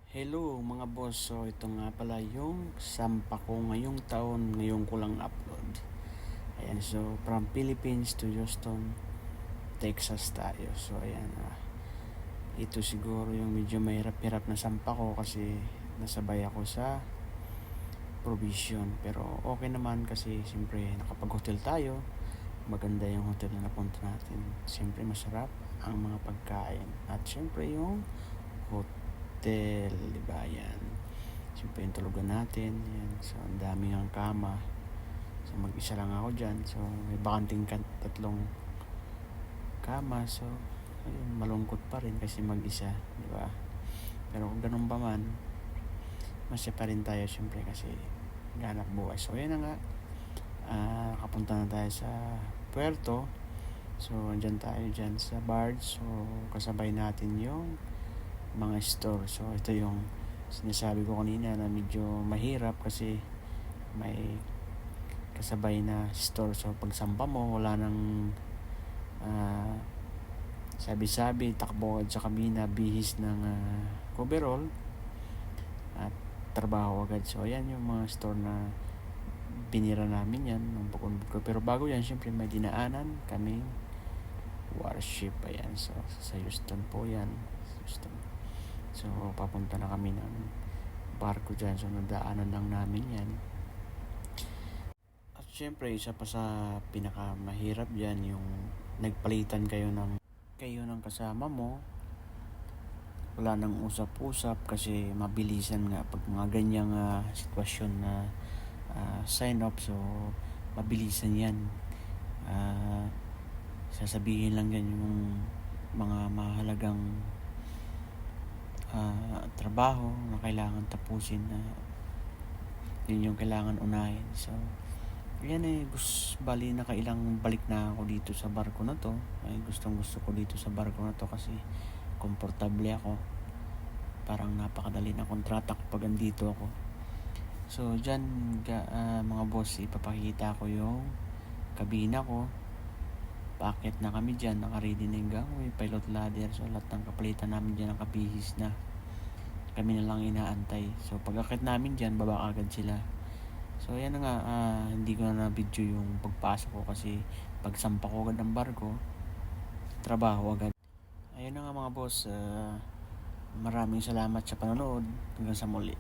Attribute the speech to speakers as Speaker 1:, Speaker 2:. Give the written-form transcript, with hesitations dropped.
Speaker 1: Hello mga boss, so ito nga pala yung sampa ko ngayong taon, ngayon ko lang upload. Ayan, so from Philippines to Houston, Texas tayo. So ayan, ito siguro yung medyo mahirap-hirap na sampa ko kasi nasabay ako sa provision. Pero okay naman kasi siyempre nakapag-hotel tayo, maganda yung hotel na napunta natin. Siyempre masarap ang mga pagkain at siyempre yung hotel, di ba yan. Siyempre yung tulugan natin, yan. So ang dami ang kama. So mag-isa lang ako dyan. So may bakanting tatlong kama. So ayun, malungkot pa rin kasi mag-isa, di ba? Pero kung ganun pa man, masaya pa rin tayo siyempre kasi ganap buhay. So yan na nga, nakapunta na tayo sa Puerto. So andyan tayo dyan sa barge. So kasabay natin yung mga store. So ito yung sinasabi ko kanina na medyo mahirap kasi may kasabay na store. So pag sampa mo, wala nang sabi-sabi, takbo sa kabina, bihis ng coverall at trabaho agad. So ayan yung mga store na binira namin yan nung pag-unbod ko. Pero bago yan, syempre may dinaanan kami warship. Ayan, so sa Houston po yan, Houston. So papunta na kami ng barko dyan. So nadaanan lang namin yan. At syempre isa pa sa pinakamahirap dyan yung nagpalitan kayo ng kasama mo. Wala nang usap-usap kasi mabilisan nga pag mga ganyang sitwasyon na sign up. So mabilisan yan. Sasabihin lang yan yung mga mahalagang trabaho na kailangan tapusin, na yun yung kailangan unahin. So yan bali nakailang balik na ako dito sa barko na to. Ay gusto ko dito sa barko na to kasi komportable ako, parang napakadali na kontrata kapag andito ako. So dyan mga boss, ipapakita ko yung kabina ko. Paakit na kami dyan, naka-ready na yung gangway, pilot ladder. So lahat ng kapalitan namin dyan nakabihis na, kami na lang inaantay. So pag akit namin dyan, baba agad sila. So yan na nga, hindi ko na video yung pagpasok ko kasi pagsampa ko agad ng barko, trabaho agad. Ayun na nga mga boss, maraming salamat sa panonood. Hanggang sa muli.